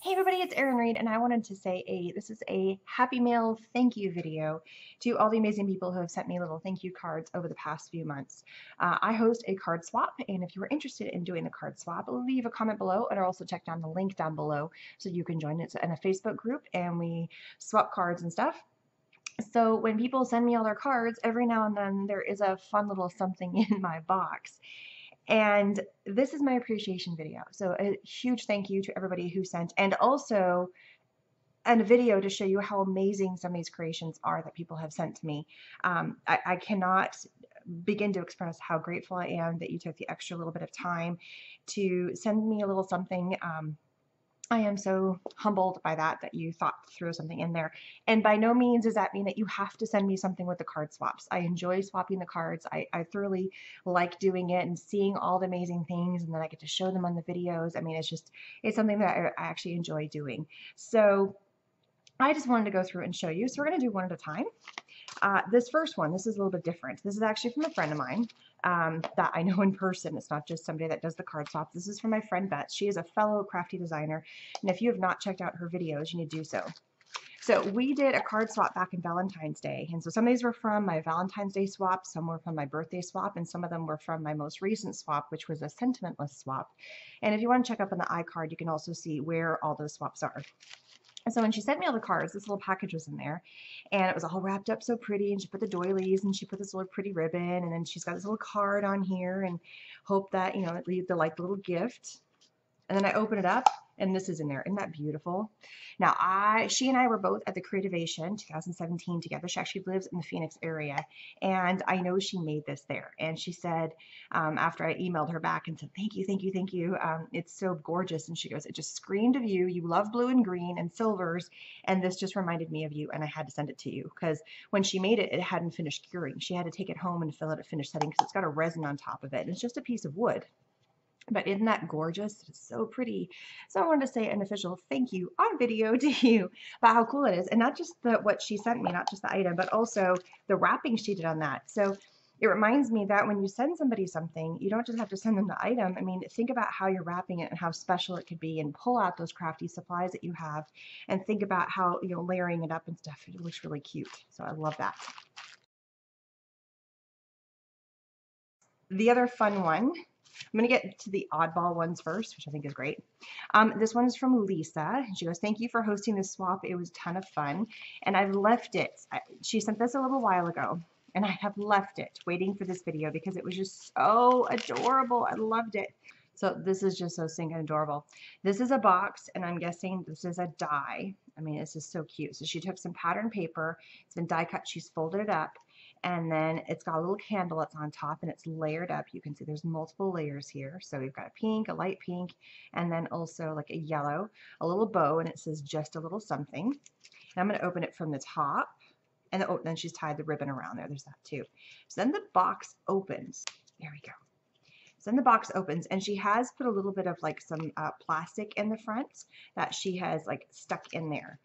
Hey everybody, it's Erin Reed, and I wanted to say this is a Happy Mail thank you video to all the amazing people who have sent me little thank you cards over the past few months. I host a card swap, and if you are interested in doing the card swap, leave a comment below, and also check down the link down below so you can join it in a Facebook group, and we swap cards and stuff. So when people send me all their cards, every now and then there is a fun little something in my box. And this is my appreciation video. So a huge thank you to everybody who sent, and also a video to show you how amazing some of these creations are that people have sent to me. I cannot begin to express how grateful I am that you took the extra little bit of time to send me a little something. I am so humbled by that you thought to throw something in there. And by no means does that mean that you have to send me something with the card swaps. I enjoy swapping the cards. I thoroughly like doing it and seeing all the amazing things, and then I get to show them on the videos. I mean, it's something that I actually enjoy doing. So I just wanted to go through and show you. So we're going to do one at a time. This first one, this is a little bit different. This is actually from a friend of mine that I know in person. It's not just somebody that does the card swap. This is from my friend Beth. She is a fellow crafty designer, and if you have not checked out her videos, you need to do so. So we did a card swap back in Valentine's Day, and so some of these were from my Valentine's Day swap, some were from my birthday swap, and some of them were from my most recent swap, which was a sentimentless swap. And if you want to check up on the iCard, you can also see where all those swaps are. And so when she sent me all the cards, this little package was in there, and it was all wrapped up so pretty, and she put the doilies, and she put this little pretty ribbon, and then she's got this little card on here, and hope that, you know, it leaves the like little gift. And then I open it up, and this is in there. Isn't that beautiful? Now, she and I were both at the Creativation 2017 together. She actually lives in the Phoenix area, and I know she made this there. And she said, after I emailed her back and said, thank you, thank you, thank you. It's so gorgeous. And she goes, it just screamed of you. You love blue and green and silvers, and this just reminded me of you, and I had to send it to you. Because when she made it, it hadn't finished curing. She had to take it home and fill it at finished setting because it's got a resin on top of it, and it's just a piece of wood. But isn't that gorgeous? It's so pretty. So I wanted to say an official thank you on video to you about how cool it is. And not just what she sent me, not just the item, but also the wrapping she did on that. So it reminds me that when you send somebody something, you don't just have to send them the item. I mean, think about how you're wrapping it and how special it could be, and pull out those crafty supplies that you have and think about how, you know, layering it up and stuff. It looks really cute. So I love that. The other fun one, I'm going to get to the oddball ones first, which I think is great. This one is from Lisa. She goes, thank you for hosting this swap. It was a ton of fun. And I've left it. She sent this a little while ago, and I have left it waiting for this video because it was just so adorable. I loved it. So this is just so stinking adorable. This is a box, and I'm guessing this is a die. I mean, this is so cute. So she took some pattern paper. It's been die cut. She's folded it up, and then it's got a little candle that's on top, and it's layered up. You can see there's multiple layers here. So we've got a pink, a light pink, and then also like a yellow, a little bow, and it says just a little something. And I'm going to open it from the top, and oh, then she's tied the ribbon around there. There's that too. So then the box opens. There we go. So then the box opens, and she has put a little bit of like some plastic in the front that she has like stuck in there.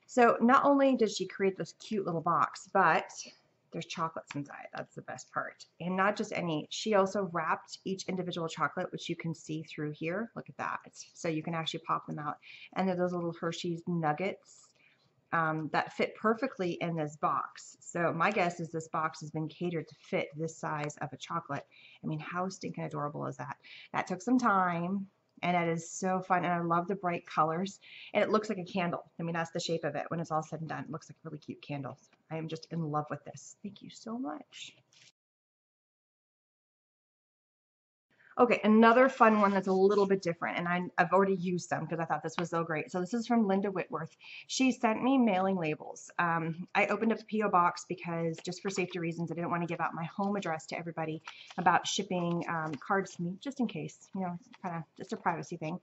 So not only does she create this cute little box, but there's chocolates inside. That's the best part. And not just any, she also wrapped each individual chocolate, which you can see through here. Look at that. So you can actually pop them out. And they're those little Hershey's nuggets that fit perfectly in this box. So my guess is this box has been catered to fit this size of a chocolate. I mean, how stinking adorable is that? That took some time, and it is so fun, and I love the bright colors, and it looks like a candle. I mean, that's the shape of it. When it's all said and done, it looks like a really cute candle. I am just in love with this. Thank you so much. Okay, another fun one that's a little bit different, and I've already used some because I thought this was so great. So this is from Linda Whitworth. She sent me mailing labels. I opened up a P.O. box because, just for safety reasons, I didn't want to give out my home address to everybody about shipping cards to me, just in case, you know, it's kind of just a privacy thing.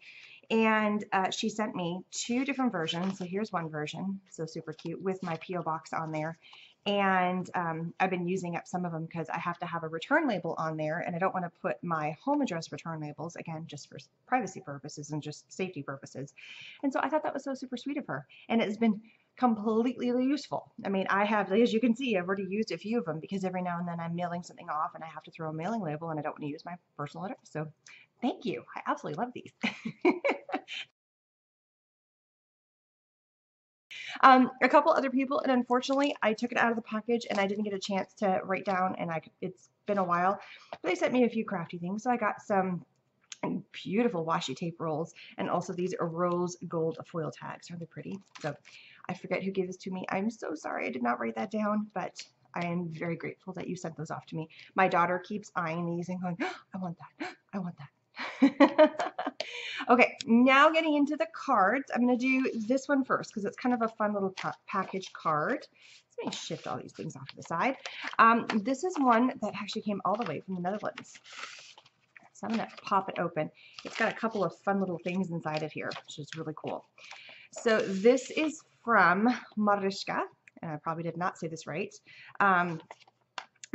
And she sent me two different versions. So here's one version, so super cute, with my P.O. box on there. And I've been using up some of them because I have to have a return label on there, and I don't want to put my home address return labels, again, just for privacy purposes and just safety purposes. And so I thought that was so super sweet of her, and it's been completely useful. I mean, I have, as you can see, I've already used a few of them because every now and then I'm mailing something off and I have to throw a mailing label, and I don't want to use my personal address. So thank you. I absolutely love these. A couple other people, and unfortunately, I took it out of the package and I didn't get a chance to write down, and it's been a while. But they sent me a few crafty things, so I got some beautiful washi tape rolls, and also these are rose gold foil tags. Aren't they pretty? So I forget who gave this to me. I'm so sorry I did not write that down, but I am very grateful that you sent those off to me. My daughter keeps eyeing these and going, oh, I want that. I want that. Okay, now getting into the cards. I'm going to do this one first because it's kind of a fun little package card. Let me shift all these things off to the side. This is one that actually came all the way from the Netherlands. So I'm going to pop it open. It's got a couple of fun little things inside of here, which is really cool. So this is from Mariska, and I probably did not say this right.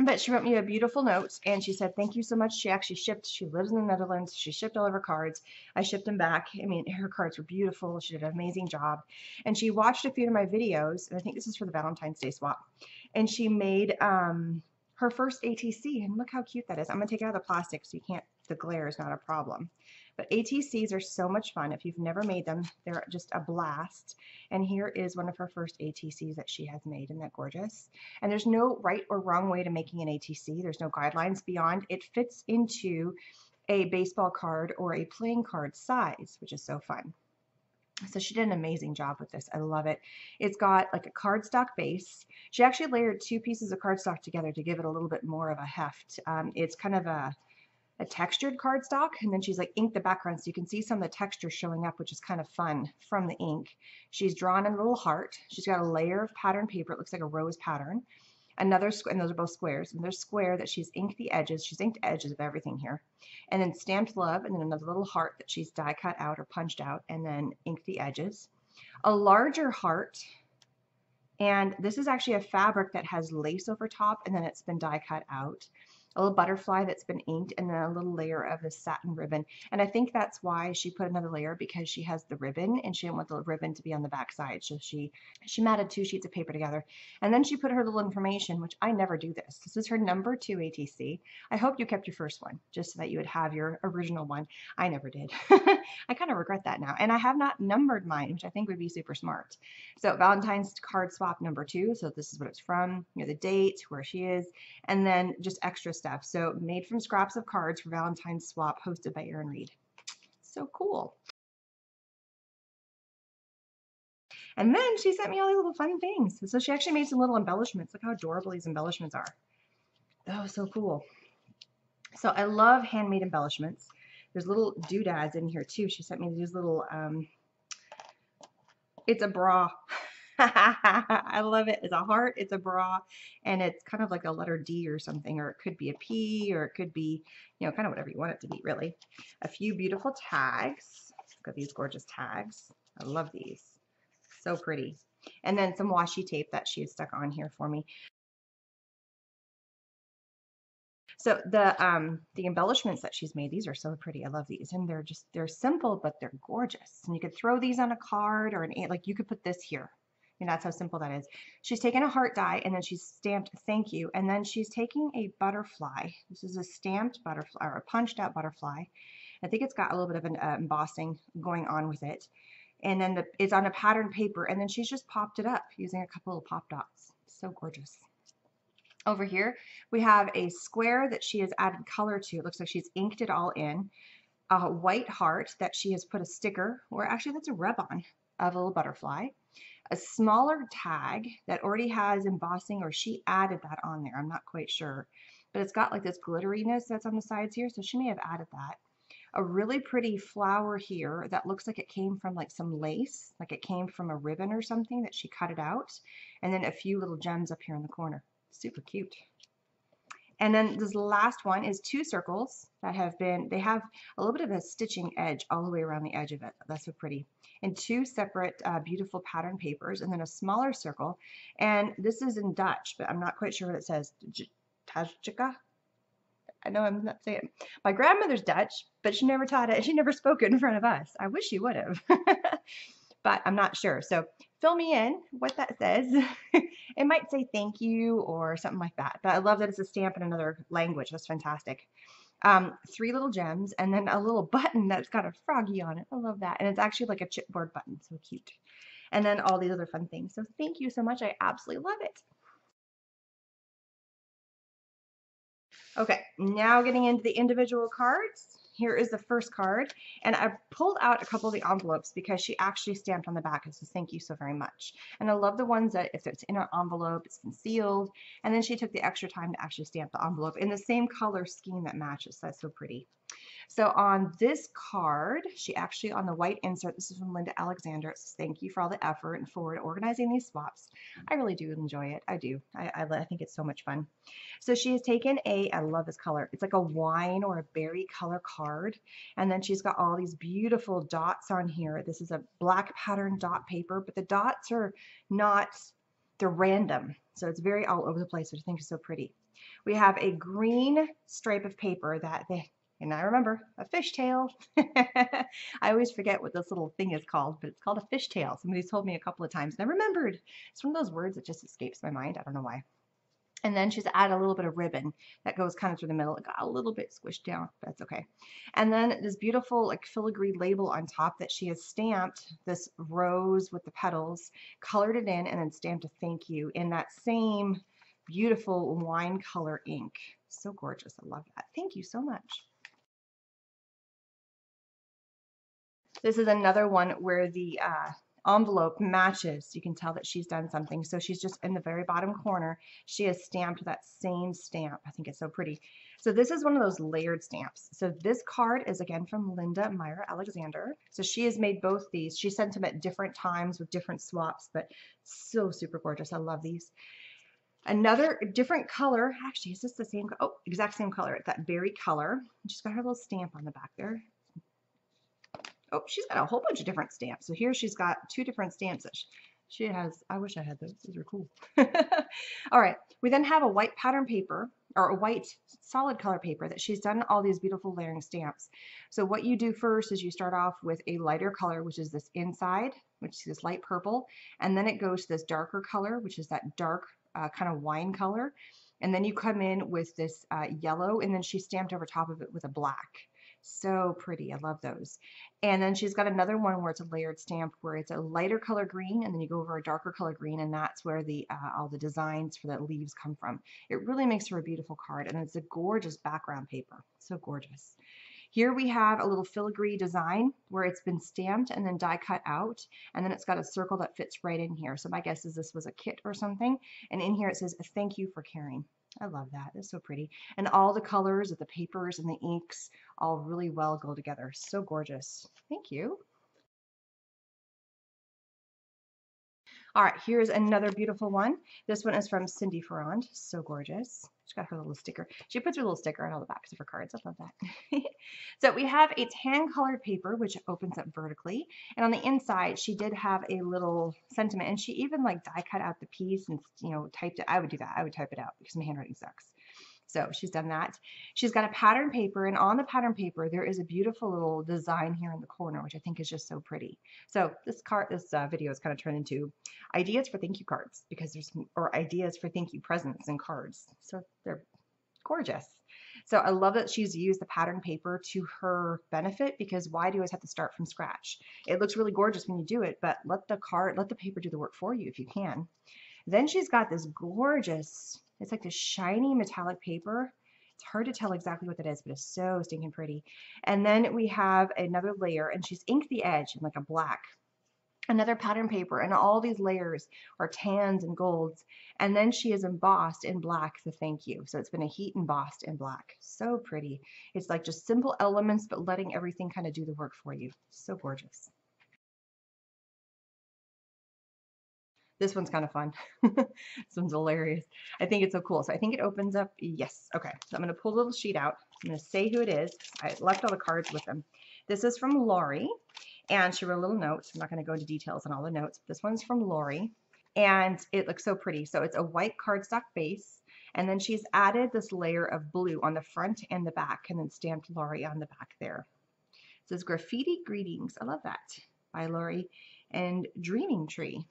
But she wrote me a beautiful note, and she said, thank you so much. She actually shipped. She lives in the Netherlands. She shipped all of her cards. I shipped them back. I mean, her cards were beautiful. She did an amazing job. And she watched a few of my videos, and I think this is for the Valentine's Day swap. And she made her first ATC, and look how cute that is. I'm going to take it out of the plastic so you can't, the glare is not a problem. But ATCs are so much fun. If you've never made them, they're just a blast. And here is one of her first ATCs that she has made. Isn't that gorgeous? And there's no right or wrong way to making an ATC. There's no guidelines beyond. It fits into a baseball card or a playing card size, which is so fun. So she did an amazing job with this. I love it. It's got like a cardstock base. She actually layered two pieces of cardstock together to give it a little bit more of a heft. It's kind of a textured cardstock, and then she's like inked the background so you can see some of the texture showing up, which is kind of fun from the ink. She's drawn a little heart. She's got a layer of pattern paper. It looks like a rose pattern. Another square, and those are both squares. Another square that she's inked the edges. She's inked edges of everything here. And then stamped love, and then another little heart that she's die cut out or punched out, and then inked the edges. A larger heart, and this is actually a fabric that has lace over top, and then it's been die cut out. A little butterfly that's been inked, and then a little layer of the satin ribbon. And I think that's why she put another layer, because she has the ribbon and she didn't want the ribbon to be on the back side. So she matted two sheets of paper together, and then she put her little information, which I never do this. This is her number 2 ATC. I hope you kept your first one just so that you would have your original one. I never did. I kind of regret that now. And I have not numbered mine, which I think would be super smart. So Valentine's card swap number 2. So this is what it's from, you know, the date, where she is, and then just extra stuff. So made from scraps of cards for Valentine's swap, hosted by Erin Reed. So cool. And then she sent me all these little fun things. So she actually made some little embellishments. Look how adorable these embellishments are. Oh, so cool. So I love handmade embellishments. There's little doodads in here too. She sent me these little, it's a bra. I love it. It's a heart, it's a bra, and it's kind of like a letter D or something, or it could be a P, or it could be, you know, kind of whatever you want it to be, really. A few beautiful tags. Look at these gorgeous tags. I love these. So pretty. And then some washi tape that she had stuck on here for me. So the embellishments that she's made, these are so pretty. I love these, and they're simple, but they're gorgeous. And you could throw these on a card, or like you could put this here. And that's how simple that is. She's taken a heart die, and then she's stamped thank you, and then she's taking a butterfly. This is a stamped butterfly, or a punched out butterfly. I think it's got a little bit of an embossing going on with it. And then it's on a pattern paper, and then she's just popped it up using a couple of pop dots. So gorgeous. Over here, we have a square that she has added color to. It looks like she's inked it all in. A white heart that she has put a sticker, or actually that's a rub-on of a little butterfly. A smaller tag that already has embossing, or she added that on there. I'm not quite sure. But it's got like this glitteriness that's on the sides here, so she may have added that. A really pretty flower here that looks like it came from like some lace, like it came from a ribbon or something that she cut it out. And then a few little gems up here in the corner. Super cute. And then this last one is 2 circles that they have a little bit of a stitching edge all the way around the edge of it. That's so pretty. And 2 separate beautiful pattern papers, and then a smaller circle. And this is in Dutch, but I'm not quite sure what it says. Tajika? I know I'm not saying it. My grandmother's Dutch, but she never taught it. She never spoke it in front of us. I wish she would have. But I'm not sure. So fill me in what that says. It might say thank you or something like that. But I love that it's a stamp in another language. That's fantastic. 3 little gems, and then a little button that's got a froggy on it. I love that. And it's actually like a chipboard button. So cute. and then all these other fun things. So thank you so much. I absolutely love it. Okay, now getting into the individual cards. Here is the first card, and I pulled out a couple of the envelopes because she actually stamped on the back and says thank you so very much. And I love the ones that if it's in an envelope, it's concealed, and then she took the extra time to actually stamp the envelope in the same color scheme that matches. That's so pretty. So on this card, she actually, on the white insert, this is from Linda Alexander, it says, thank you for all the effort and forward organizing these swaps. I really do enjoy it. I do. I think it's so much fun. So she has taken I love this color. It's like a wine or a berry color card. And then she's got all these beautiful dots on here. This is a black pattern dot paper, but the dots are not, they're random. So it's very all over the place, which I think is so pretty. We have a green stripe of paper and I remember a fishtail. I always forget what this little thing is called, but it's called a fishtail. Somebody's told me a couple of times, and I remembered. It's one of those words that just escapes my mind. I don't know why. And then she's added a little bit of ribbon that goes kind of through the middle. It got a little bit squished down, but that's okay. And then this beautiful like filigree label on top that she has stamped this rose with the petals, colored it in, and then stamped a thank you in that same beautiful wine color ink. So gorgeous. I love that. Thank you so much. This is another one where the envelope matches. You can tell that she's done something. So she's just in the very bottom corner. She has stamped that same stamp. I think it's so pretty. So this is one of those layered stamps. So this card is again from Linda Myra Alexander. So she has made both these. She sent them at different times with different swaps, but so super gorgeous. I love these. Another different color. Actually, is this the same? Oh, exact same color. It's that berry color. She's got her little stamp on the back there. Oh, she's got a whole bunch of different stamps. So here she's got two different stamps that she has. I wish I had those. These are cool. All right. We then have a white pattern paper or a white solid color paper that she's done all these beautiful layering stamps. So what you do first is you start off with a lighter color, which is this inside, which is this light purple. And then it goes to this darker color, which is that dark kind of wine color. And then you come in with this yellow, and then she stamped over top of it with a black. So pretty. I love those. And then she's got another one where it's a layered stamp where it's a lighter color green, and then you go over a darker color green, and that's where the all the designs for the leaves come from. It really makes her a beautiful card, and it's a gorgeous background paper. So gorgeous. Here we have a little filigree design where it's been stamped and then die cut out, and then it's got a circle that fits right in here. So my guess is this was a kit or something, and in here it says thank you for caring. I love that. It's so pretty. And all the colors of the papers and the inks all really well go together. So gorgeous. Thank you. All right, here's another beautiful one. This one is from Cindy Ferrand. So gorgeous. She's got her little sticker. She puts her little sticker on all the backs of her cards. I love that. So we have a tan colored paper, which opens up vertically. And on the inside, she did have a little sentiment. And she even like die cut out the piece and, you know, typed it. I would do that. I would type it out because my handwriting sucks. So she's done that. She's got a pattern paper, and on the pattern paper, there is a beautiful little design here in the corner, which I think is just so pretty. So this video is kind of turned into ideas for thank you cards because or ideas for thank you presents and cards. So they're gorgeous. So I love that she's used the pattern paper to her benefit because why do you always have to start from scratch? It looks really gorgeous when you do it, but let the paper do the work for you if you can. Then she's got this gorgeous, it's like this shiny metallic paper. It's hard to tell exactly what that is, but it's so stinking pretty. And then we have another layer, and she's inked the edge in like a black. Another pattern paper, and all these layers are tans and golds. And then she is embossed in black the thank you. So it's been a heat embossed in black. So pretty. It's like just simple elements, but letting everything kind of do the work for you. So gorgeous. This one's kind of fun. This one's hilarious. I think it's so cool. So I think it opens up. Yes. Okay. So I'm going to pull a little sheet out. I'm going to say who it is. I left all the cards with them. This is from Lori, and she wrote a little note. I'm not going to go into details on all the notes. This one's from Lori, and it looks so pretty. So it's a white cardstock base, and then she's added this layer of blue on the front and the back, and then stamped Lori on the back there. It says graffiti greetings. I love that, by Lori, and Dreaming Tree.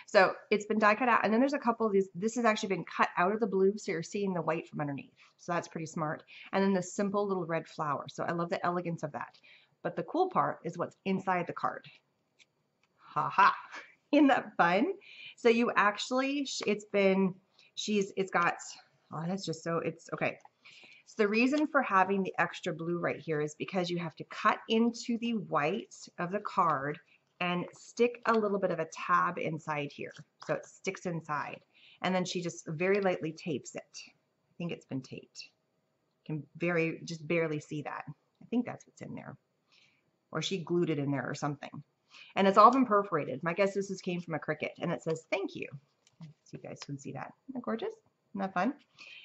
So it's been die cut out, and then there's a couple of these. This has actually been cut out of the blue, so you're seeing the white from underneath. So that's pretty smart. And then the simple little red flower. So I love the elegance of that. But the cool part is what's inside the card. Ha. Isn't that fun? So you actually, it's got, oh, that's just so, it's okay. So the reason for having the extra blue right here is because you have to cut into the white of the card and stick a little bit of a tab inside here. So it sticks inside. And then she just very lightly tapes it. I think it's been taped. You can just barely see that. I think that's what's in there. Or she glued it in there or something. And it's all been perforated. My guess is this came from a Cricut, and it says thank you. So you guys can see that. Isn't that gorgeous? Isn't that fun?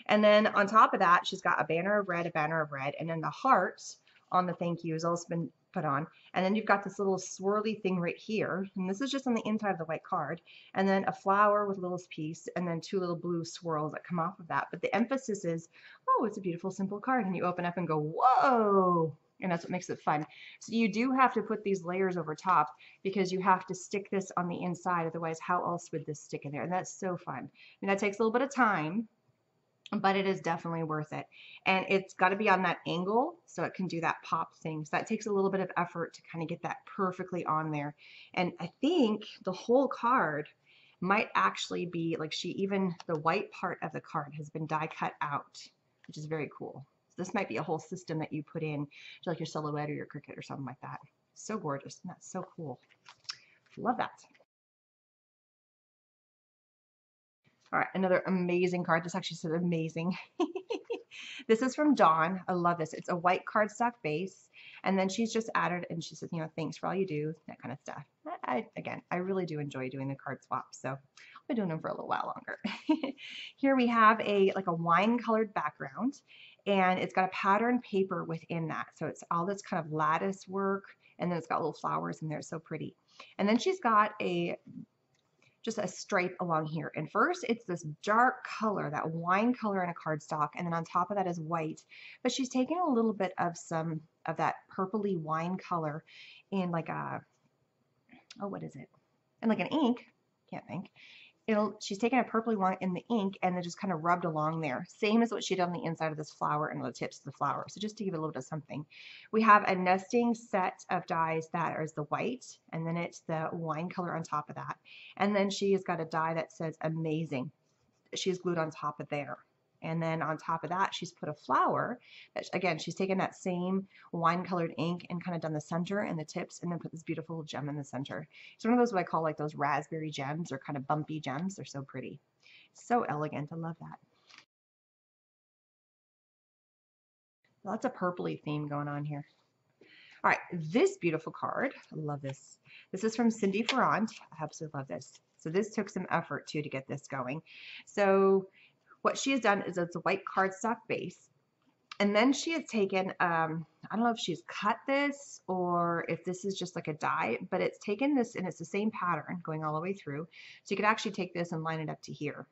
And then on top of that, she's got a banner of red, and then the hearts on the thank you has also been put on. And then you've got this little swirly thing right here, and this is just on the inside of the white card, and then a flower with a little piece, and then two little blue swirls that come off of that. But the emphasis is, oh, it's a beautiful, simple card, and you open up and go, whoa! And that's what makes it fun. So you do have to put these layers over top because you have to stick this on the inside. Otherwise, how else would this stick in there? And that's so fun. I mean, that takes a little bit of time, but it is definitely worth it. And it's got to be on that angle so it can do that pop thing. So that takes a little bit of effort to kind of get that perfectly on there. And I think the whole card might actually be like even the white part of the card has been die cut out, which is very cool. This might be a whole system that you put in to like your Silhouette or your Cricut or something like that. So gorgeous, and that's so cool. Love that. All right, another amazing card. This actually says amazing. This is from Dawn. I love this. It's a white cardstock base, and then she's just added, and she says, you know, thanks for all you do, that kind of stuff. Again, I really do enjoy doing the card swaps, so I'll be doing them for a little while longer. Here we have like a wine-colored background, and it's got a pattern paper within that. So it's all this kind of lattice work, and then it's got little flowers in there. It's so pretty. And then she's got just a stripe along here. And first it's this dark color, that wine color in a cardstock, and then on top of that is white. But she's taken a little bit of some of that purpley wine color in like a, oh, what is it? In like an ink, can't think. She's taken a purpley one in the ink and then just kind of rubbed along there. Same as what she did on the inside of this flower and the tips of the flower. So just to give it a little bit of something. We have a nesting set of dies that is the white, and then it's the wine color on top of that. And then she has got a die that says amazing. She's glued on top of there. And then on top of that, she's put a flower. Again, she's taken that same wine-colored ink and kind of done the center and the tips, and then put this beautiful gem in the center. It's one of those what I call like those raspberry gems, or kind of bumpy gems. They're so pretty. So elegant. I love that. Lots of purpley theme going on here. All right, this beautiful card. I love this. This is from Cindy Ferrand. I absolutely love this. So this took some effort too to get this going. So what she has done is it's a white cardstock base, and then she has taken, I don't know if she's cut this or if this is just like a die, but it's taken this and it's the same pattern going all the way through. So you could actually take this and line it up to here.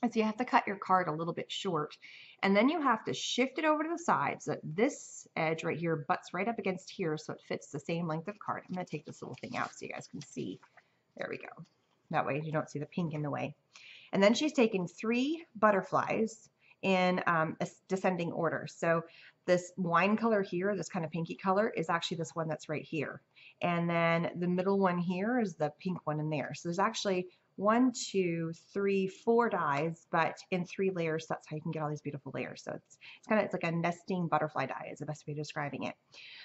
And so you have to cut your card a little bit short, and then you have to shift it over to the side so that this edge right here butts right up against here so it fits the same length of card. I'm going to take this little thing out so you guys can see. There we go. That way you don't see the pink in the way. And then she's taken 3 butterflies in a descending order. So this wine color here, this kind of pinky color, is actually this one that's right here. And then the middle one here is the pink one in there. So there's actually 1, 2, 3, 4 dies, but in 3 layers. So that's how you can get all these beautiful layers. So it's like a nesting butterfly die is the best way of describing it.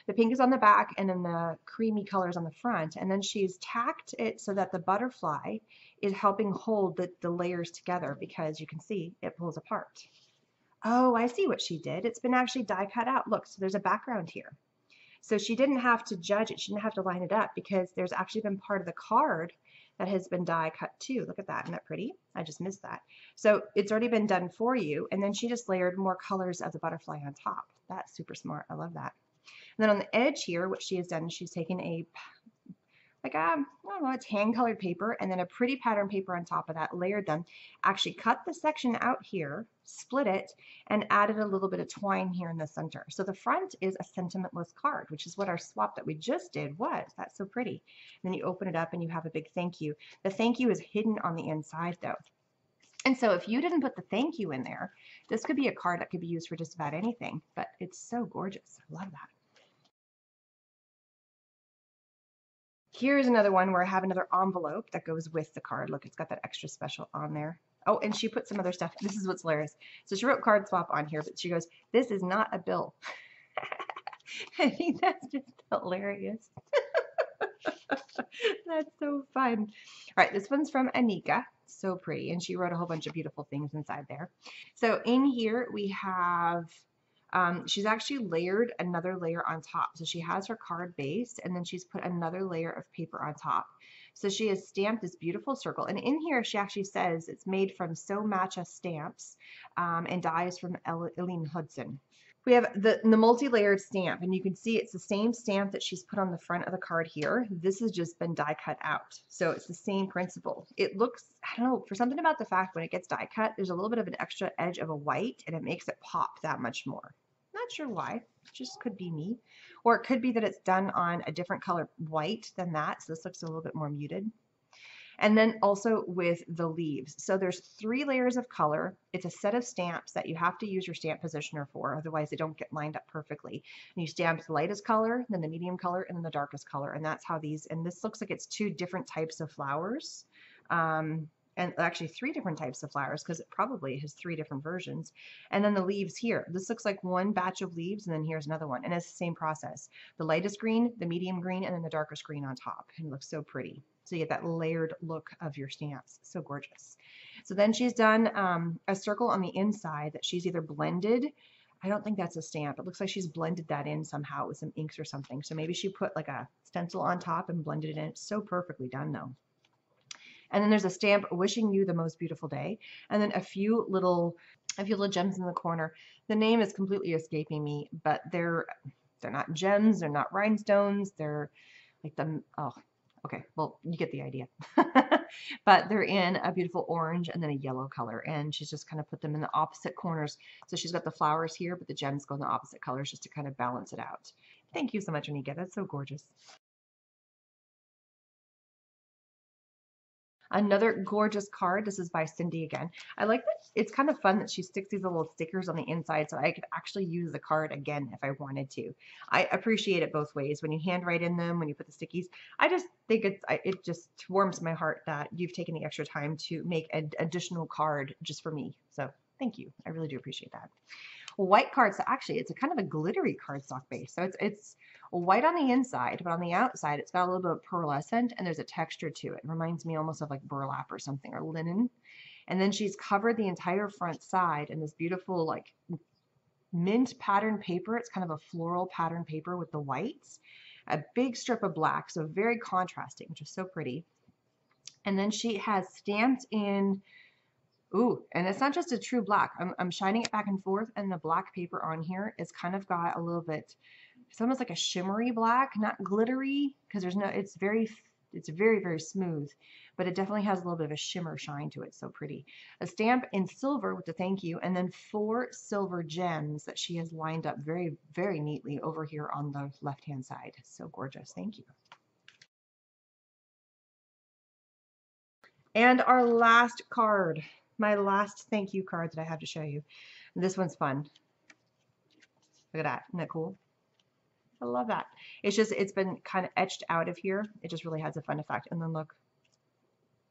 The pink is on the back, and then the creamy color is on the front. And then she's tacked it so that the butterfly is helping hold the layers together, because you can see it pulls apart. Oh, I see what she did. It's been actually die cut out. Look, so there's a background here. So she didn't have to judge it. She didn't have to line it up, because there's actually been part of the card that has been die cut too. Look at that. Isn't that pretty? I just missed that. So it's already been done for you. And then she just layered more colors of the butterfly on top. That's super smart. I love that. And then on the edge here, what she has done, she's taken a like I don't know, it's hand colored paper, and then a pretty pattern paper on top of that, layered them, actually cut the section out here, split it, and added a little bit of twine here in the center. So the front is a sentimentless card, which is what our swap that we just did was. That's so pretty. And then you open it up and you have a big thank you. The thank you is hidden on the inside though. And so if you didn't put the thank you in there, this could be a card that could be used for just about anything, but it's so gorgeous. I love that. here's another one where I have another envelope that goes with the card. Look, it's got that extra special on there. Oh, and she put some other stuff. This is what's hilarious. So she wrote card swap on here, but she goes, this is not a bill. I think that's just hilarious. That's so fun. All right, this one's from Anika. So pretty. And she wrote a whole bunch of beautiful things inside there. So in here we have, she's actually layered another layer on top. So she has her card base and then she's put another layer of paper on top. So she has stamped this beautiful circle. And in here she actually says it's made from So Matcha stamps and dies from Eileen Hudson. We have the multi-layered stamp, and you can see it's the same stamp that she's put on the front of the card here. This has just been die cut out. So it's the same principle. It looks, I don't know, for something about the fact when it gets die cut, there's a little bit of an extra edge of a white, and it makes it pop that much more. Not sure why, it just could be me. Or it could be that it's done on a different color white than that, so this looks a little bit more muted. And then also with the leaves. So there's 3 layers of color. It's a set of stamps that you have to use your stamp positioner for, otherwise they don't get lined up perfectly. And you stamp the lightest color, then the medium color, and then the darkest color. And that's how these, and this looks like it's 2 different types of flowers. And actually 3 different types of flowers because it probably has 3 different versions. And then the leaves here. This looks like one batch of leaves and then here's another one. And it's the same process. The lightest green, the medium green, and then the darkest green on top. And it looks so pretty. So you get that layered look of your stamps. So gorgeous. So then she's done a circle on the inside that she's either blended. I don't think that's a stamp. It looks like she's blended that in somehow with some inks or something. So maybe she put like a stencil on top and blended it in. It's so perfectly done though. And then there's a stamp wishing you the most beautiful day. And then a few little gems in the corner. The name is completely escaping me, but they're not gems, they're not rhinestones, they're like okay, well, you get the idea. But they're in a beautiful orange and then a yellow color. And she's just kind of put them in the opposite corners. So she's got the flowers here, but the gems go in the opposite colors just to kind of balance it out. Thank you so much, Anika. That's so gorgeous. Another gorgeous card. This is by Cindy again. I like that. It's kind of fun that she sticks these little stickers on the inside so I could actually use the card again if I wanted to. I appreciate it both ways. When you handwrite in them, when you put the stickies, I just think it just warms my heart that you've taken the extra time to make an additional card just for me. So thank you. I really do appreciate that. White cards, so actually it's a kind of a glittery cardstock base. So it's white on the inside, but on the outside it's got a little bit of pearlescent and there's a texture to it. It reminds me almost of like burlap or something, or linen. And then she's covered the entire front side in this beautiful like mint pattern paper. It's kind of a floral pattern paper with the whites, a big strip of black, so very contrasting, which is so pretty. And then she has stamped in, ooh, and it's not just a true black. I'm shining it back and forth, and the black paper on here is kind of got a little bit, it's almost like a shimmery black, not glittery, because there's no, it's very, very smooth, but it definitely has a little bit of a shimmer shine to it. So pretty. A stamp in silver with the thank you, and then 4 silver gems that she has lined up very, very neatly over here on the left-hand side. So gorgeous. Thank you. And our last card. My last thank you card that I have to show you. This one's fun. Look at that. Isn't that cool? I love that. It's been kind of etched out of here. It just really has a fun effect. And then look.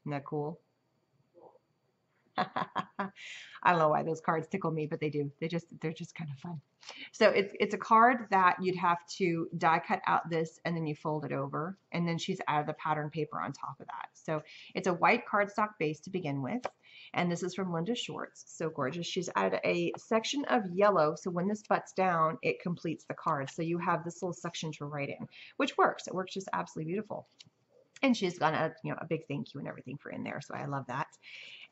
Isn't that cool? I don't know why those cards tickle me, but they do. They're just kind of fun. So it's a card that you'd have to die cut out this and then you fold it over, and then she's added the pattern paper on top of that. So it's a white cardstock base to begin with, and this is from Linda Schwartz. So gorgeous. She's added a section of yellow, so when this butts down, it completes the card. So you have this little section to write in, which works. It works just absolutely beautiful. And she's got a big thank you and everything for in there, so I love that.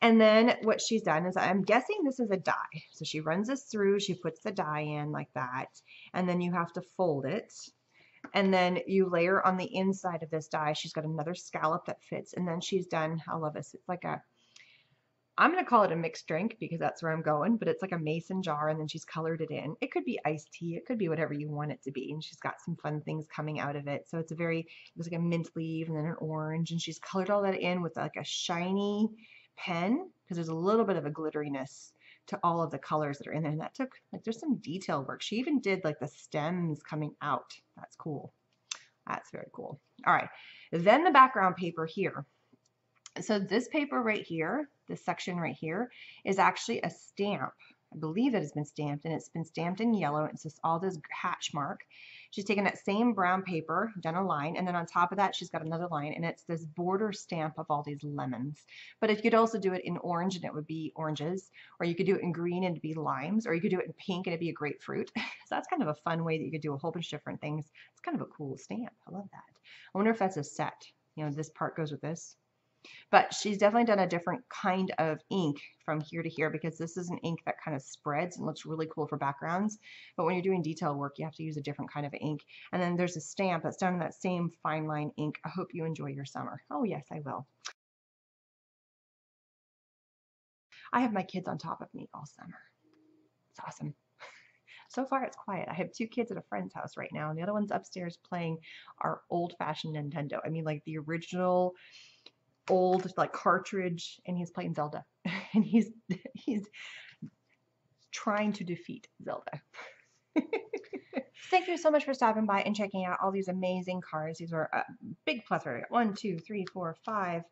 And then what she's done is, I'm guessing this is a die. So she runs this through, she puts the die in like that, and then you have to fold it. And then you layer on the inside of this die. She's got another scallop that fits, and then she's done, I love this, it's like a, I'm going to call it a mixed drink because that's where I'm going, but it's like a mason jar, and then she's colored it in. It could be iced tea, it could be whatever you want it to be, and she's got some fun things coming out of it. So it's it was like a mint leaf and then an orange, and she's colored all that in with like a shiny pen because there's a little bit of a glitteriness to all of the colors that are in there. And that took, like, there's some detail work. She even did like the stems coming out. That's cool. That's very cool. All right, then the background paper here. So this paper right here, this section right here, is actually a stamp. I believe it has been stamped, and it's been stamped in yellow. It's just all this hatch mark. She's taken that same brown paper, done a line, and then on top of that, she's got another line, and it's this border stamp of all these lemons. But you could also do it in orange, and it would be oranges, or you could do it in green, and it'd be limes, or you could do it in pink, and it'd be a grapefruit. So that's kind of a fun way that you could do a whole bunch of different things. It's kind of a cool stamp. I love that. I wonder if that's a set. You know, this part goes with this. But she's definitely done a different kind of ink from here to here, because this is an ink that kind of spreads and looks really cool for backgrounds. But when you're doing detail work, you have to use a different kind of ink. And then there's a stamp that's done in that same fine line ink. I hope you enjoy your summer. Oh yes, I will. I have my kids on top of me all summer. It's awesome. So far it's quiet. I have 2 kids at a friend's house right now, and the other one's upstairs playing our old-fashioned Nintendo. I mean, like the original old like cartridge, and he's playing Zelda. And he's trying to defeat Zelda. Thank you so much for stopping by and checking out all these amazing cards. These were a big plethora. 1, 2, 3, 4, 5,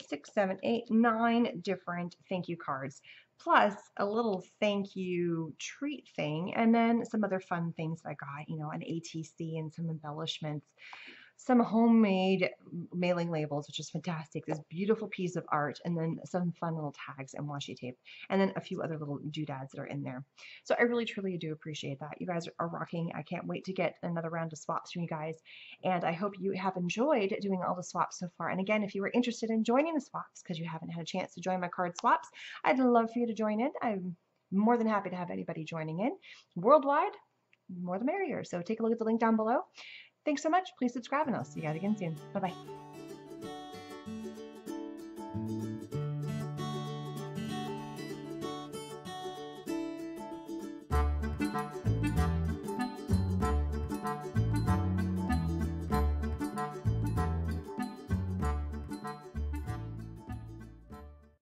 6, 7, 8, 9 different thank you cards, plus a little thank you treat thing, and then some other fun things that I got, you know, an ATC and some embellishments, some homemade mailing labels, which is fantastic, this beautiful piece of art, and then some fun little tags and washi tape, and then a few other little doodads that are in there. So I really, truly do appreciate that. You guys are rocking. I can't wait to get another round of swaps from you guys, and I hope you have enjoyed doing all the swaps so far. And again, if you were interested in joining the swaps, because you haven't had a chance to join my card swaps, I'd love for you to join in. I'm more than happy to have anybody joining in. Worldwide, more the merrier. So take a look at the link down below. Thanks so much. Please subscribe, and I'll see you guys again soon. Bye-bye.